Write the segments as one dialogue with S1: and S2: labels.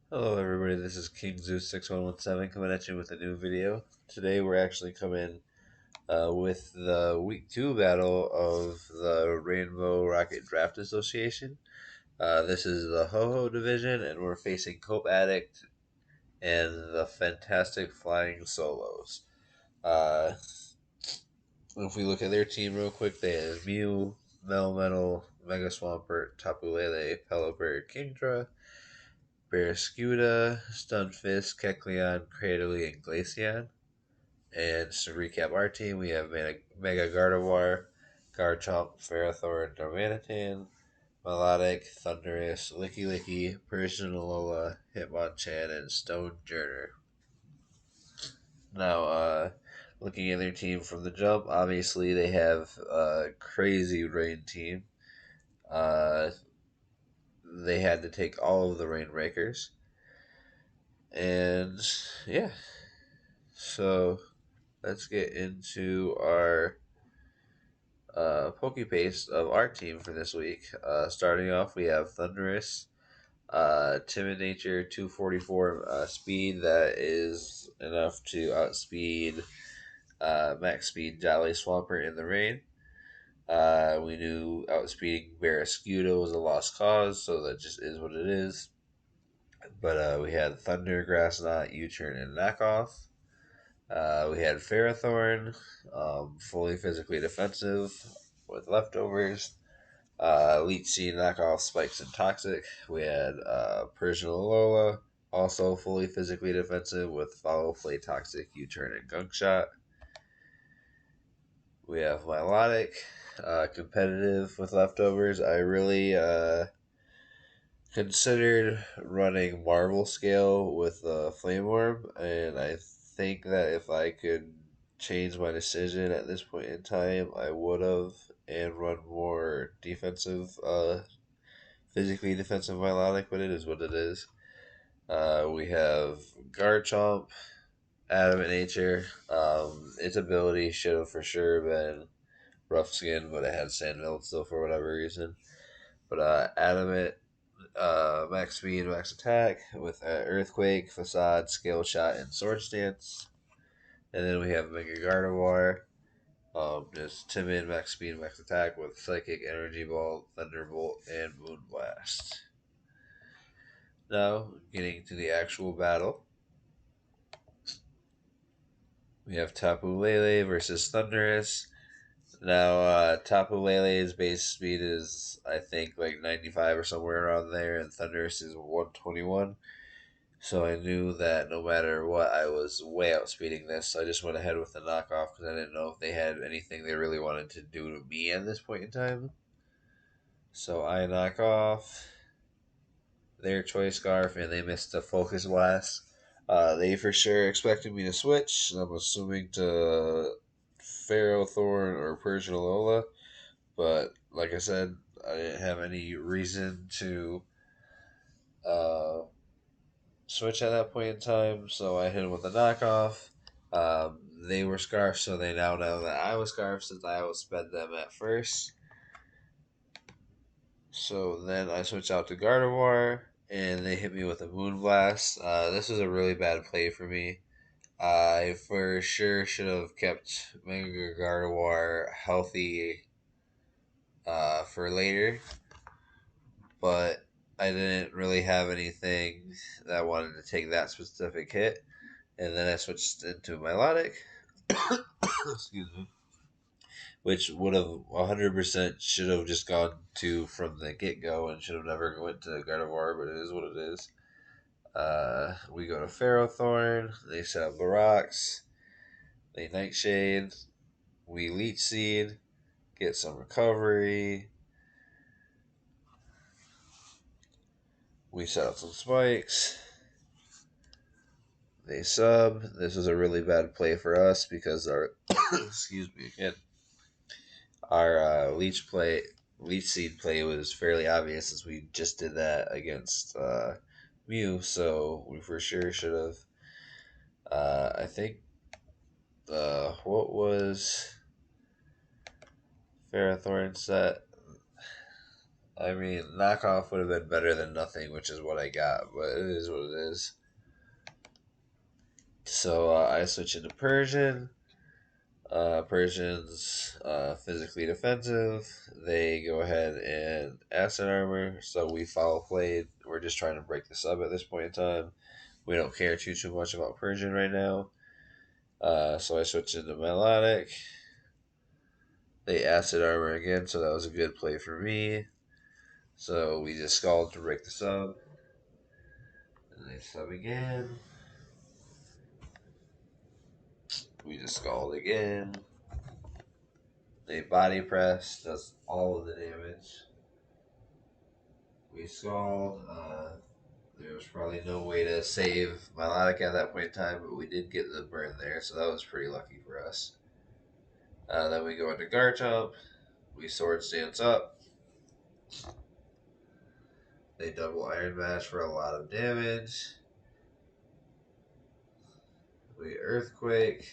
S1: Hello everybody, this is King Zeus 6117 coming at you with a new video. Today we're actually coming with the week 2 battle of the Rainbow Rocket Draft Association. This is the Ho-Ho division and we're facing Cope Addict and the Fantastic Flying Solos. Uh, if we look at their team real quick, they have Mew, Melmetal, Mega Swampert, Tapu Lele, Pelipper, Kingdra, Barraskewda, Stunfisk, Kecleon, Cradily, and Glaceon. And just to recap our team, we have Mega Gardevoir, Garchomp, Ferrothorn, Darmanitan, Melodic, Thundurus, Licky Licky, Persian Alola, Hitmonchan, and Stonejourner. Now, looking at their team from the jump, obviously they have a crazy rain team. Uh, they had to take all of the Rainbreakers. And yeah, so let's get into our Pokepaste of our team for this week. Starting off, we have Thunderous, Timid Nature, 244 speed. That is enough to outspeed max speed Jolly Swampert in the rain. We knew outspeeding Barraskewda was a lost cause, so that just is what it is. But we had Thunder, Grass Knot, U-Turn, and Knockoff. We had Ferrothorn, fully physically defensive with leftovers. Leech Seed, Knockoff, Spikes, and Toxic. We had Persian Alola, also fully physically defensive with Follow, Flay, Toxic, U-Turn, and Gunk Shot. We have Milotic, competitive with leftovers. I really considered running Marvel Scale with Flame Orb, and I think that if I could change my decision at this point in time, I would have and run more defensive, physically defensive Milotic, but it is what it is. We have Garchomp, Adamant Nature. Its ability should have for sure been Rough Skin, but it had Sandveld still for whatever reason. But Adamant, max speed, max attack with Earthquake, Facade, Scale Shot, and Sword Stance. And then we have Mega Gardevoir, just timid, max speed, max attack with Psychic, Energy Ball, Thunderbolt, and Moonblast. Now, getting to the actual battle, we have Tapu Lele versus Thundurus. Now, Tapu Lele's base speed is, I think, like 95 or somewhere around there, and Thundurus is 121. So I knew that no matter what, I was way outspeeding this. So I just went ahead with the knockoff because I didn't know if they had anything they really wanted to do to me at this point in time. So I knock off their Choice Scarf and they missed the Focus Blast. They for sure expected me to switch. I'm assuming to Ferrothorn or Persian Alola. But like I said, I didn't have any reason to uh, switch at that point in time, so I hit him with a knockoff. They were Scarf, so they now know that I was Scarf since I outsped them at first. So then I switch out to Gardevoir, and they hit me with a Moonblast. This was a really bad play for me. I for sure should have kept Mega Gardevoir healthy for later, but I didn't really have anything that wanted to take that specific hit. And then I switched into Milotic. Excuse me. Which would have 100% should have just gone to from the get go and should have never went to Gardevoir, but it is what it is. We go to Ferrothorn. They set up the rocks. They Nightshade. We Leech Seed. Get some recovery. We set up some spikes. They sub. This was a really bad play for us because our excuse me again. Our leech seed play was fairly obvious since we just did that against Mew. So we for sure should have. I think what was Ferrothorn set? I mean, knockoff would have been better than nothing, which is what I got, but it is what it is. So I switch into Persian. Persians physically defensive. They go ahead and acid armor. So we foul played. We're just trying to break the sub at this point in time. We don't care too much about Persian right now. So I switched into melodic. They acid armor again, so that was a good play for me. So we just scald to break the sub. And they sub again. We just scald again. They body press, does all of the damage. We scald. There was probably no way to save melodic at that point in time, but we did get the burn there, so that was pretty lucky for us. Then we go into guard jump. We sword stance up. They double iron mash for a lot of damage. We earthquake.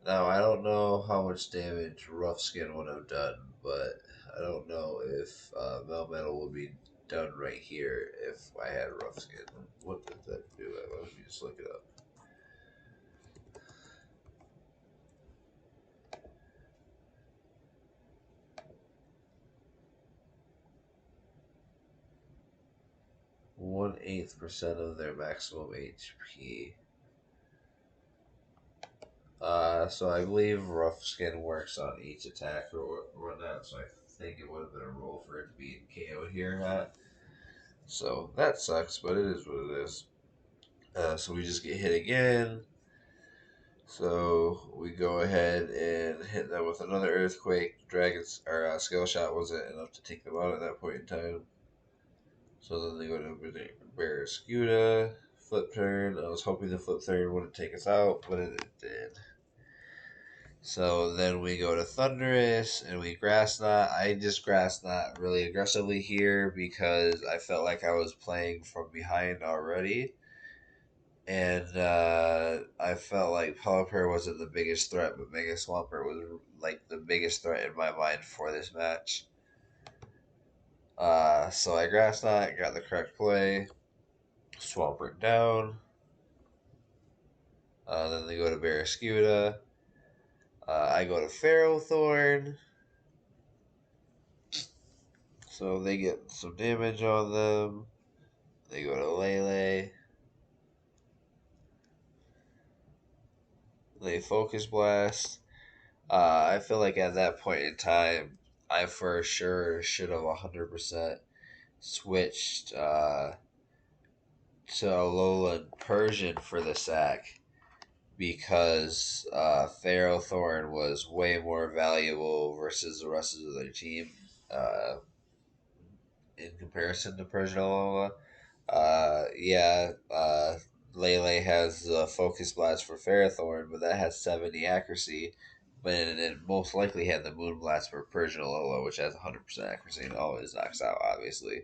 S1: Now I don't know how much damage rough skin would have done, but I don't know if Melmetal would be done right here if I had rough skin. What did that do? Let me just look it up. 1/8% of their maximum HP. So I believe rough skin works on each attack or whatnot. So I think it would have been a roll for it to be KO'd here or not. So that sucks, but it is what it is. So we just get hit again. So we go ahead and hit them with another earthquake. Dragons or skill shot wasn't enough to take them out at that point in time. So then they go to Barraskewda, flip turn. I was hoping the flip turn wouldn't take us out, but it did. So then we go to Thunderous and we grass knot. I just grass knot really aggressively here because I felt like I was playing from behind already. And I felt like Pelipper wasn't the biggest threat, but Mega Swampert was like the biggest threat in my mind for this match. So I grass knot, got the correct play, Swampert down. Then they go to Barraskewda. I go to Ferrothorn. So they get some damage on them. They go to Lele. They focus blast. I feel like at that point in time, I for sure should have 100% switched to Alolan Persian for the sack because Ferrothorn was way more valuable versus the rest of their team in comparison to Persian Alola. Yeah, Lele has the Focus Blast for Ferrothorn, but that has 70 accuracy. But it most likely had the Moon Blast for Persian Alola, which has 100% accuracy and always knocks out, obviously.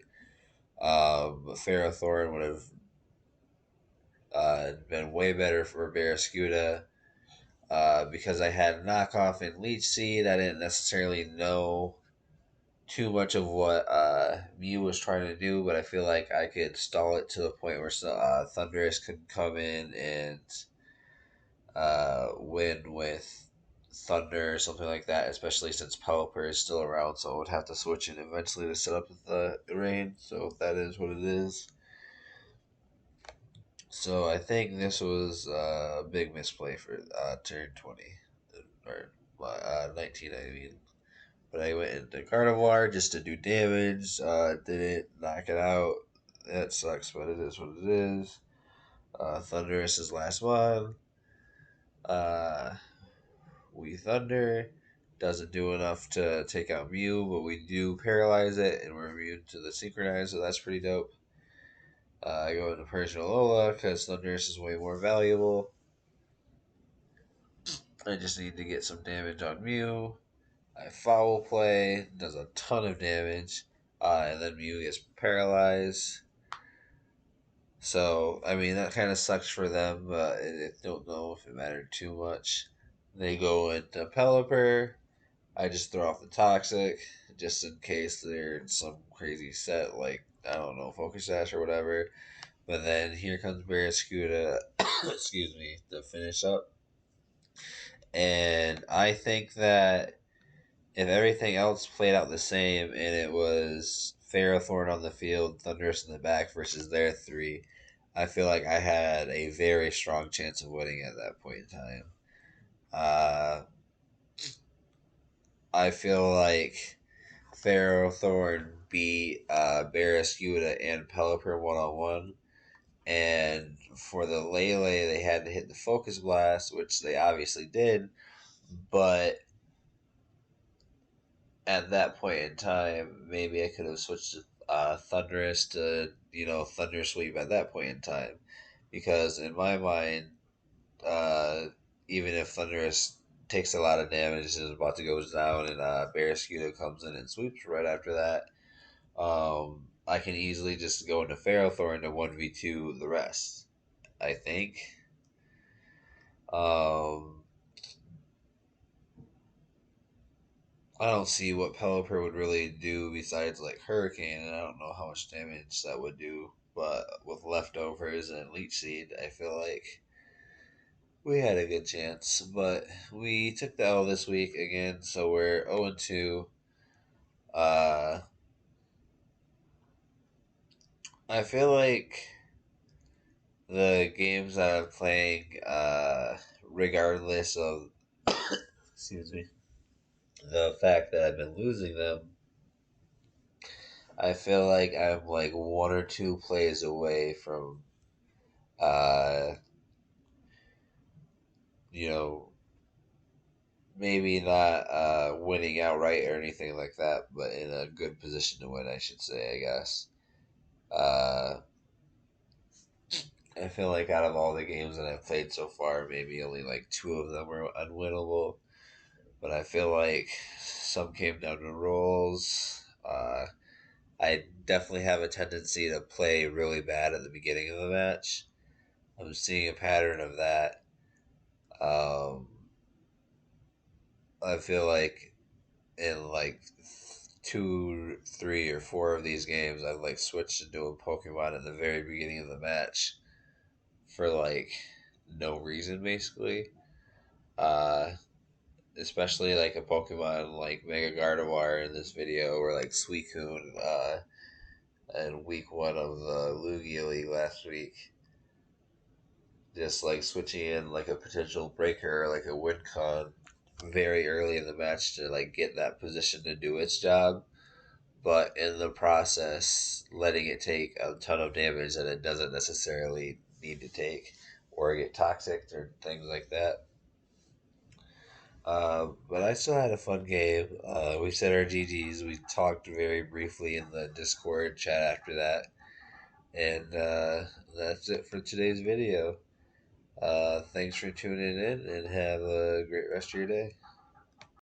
S1: Ferrothorn would have been way better for Barraskewda. Because I had knockoff and leech seed, I didn't necessarily know too much of what Mew was trying to do, but I feel like I could stall it to the point where Thunderous could come in and win with Thunder or something like that, especially since Pelipper is still around, so I would have to switch in eventually to set up the rain, so that is what it is. So I think this was a big misplay for turn 20, or 19, I mean. But I went into Carnivore just to do damage. Didn't knock it out. That sucks, but it is what it is. Thunderous is last one. Uh, we Thunder. Doesn't do enough to take out Mew, but we do paralyze it, and we're immune to the Synchronize, so that's pretty dope. I go into Persian Alola because Thunderous is way more valuable. I just need to get some damage on Mew. I foul play, does a ton of damage, and then Mew gets paralyzed. So, I mean, that kind of sucks for them, but I don't know if it mattered too much. They go into Pelipper. I just throw off the toxic just in case they're in some crazy set like I don't know focus sash or whatever. But then here comes Barraskewda, excuse me, to finish up. And I think that if everything else played out the same and it was Ferrothorn on the field, Thunderous in the back versus their three, I feel like I had a very strong chance of winning at that point in time. Uh, I feel like Ferrothorn beat Barraskewda and Pelipper 1-on-1. And for the Lele, they had to hit the Focus Blast, which they obviously did. But at that point in time, maybe I could have switched to Thunderous to, Thunder Sweep at that point in time. Because in my mind, uh, even if Thunderous takes a lot of damage and is about to go down and Barraskewda comes in and sweeps right after that, I can easily just go into Ferrothorn to 1v2 the rest, I think. Um, I don't see what Pelipper would really do besides like Hurricane, and I don't know how much damage that would do. But with leftovers and Leech Seed, I feel like we had a good chance. But we took the L this week again, so we're 0-2. Uh, I feel like the games that I'm playing, regardless of excuse me, the fact that I've been losing them, I feel like I'm like one or two plays away from, uh, you know, maybe not winning outright or anything like that, but in a good position to win, I should say, I guess. Uh, I feel like out of all the games that I've played so far, maybe only like two of them were unwinnable. But I feel like some came down to rolls. I definitely have a tendency to play really bad at the beginning of the match. I'm seeing a pattern of that. Um, I feel like in like two, three, or four of these games, I've like switched into a Pokemon at the very beginning of the match for like no reason, basically. Uh, Especially like a Pokemon like Mega Gardevoir in this video, or like Suicune in week one of the Lugia League last week. Just like switching in like a potential breaker, like a win con, very early in the match to like get that position to do its job, but in the process, letting it take a ton of damage that it doesn't necessarily need to take, or get toxic or things like that. But I still had a fun game. We said our GGs. We talked very briefly in the Discord chat after that. And that's it for today's video. Thanks for tuning in and have a great rest of your day.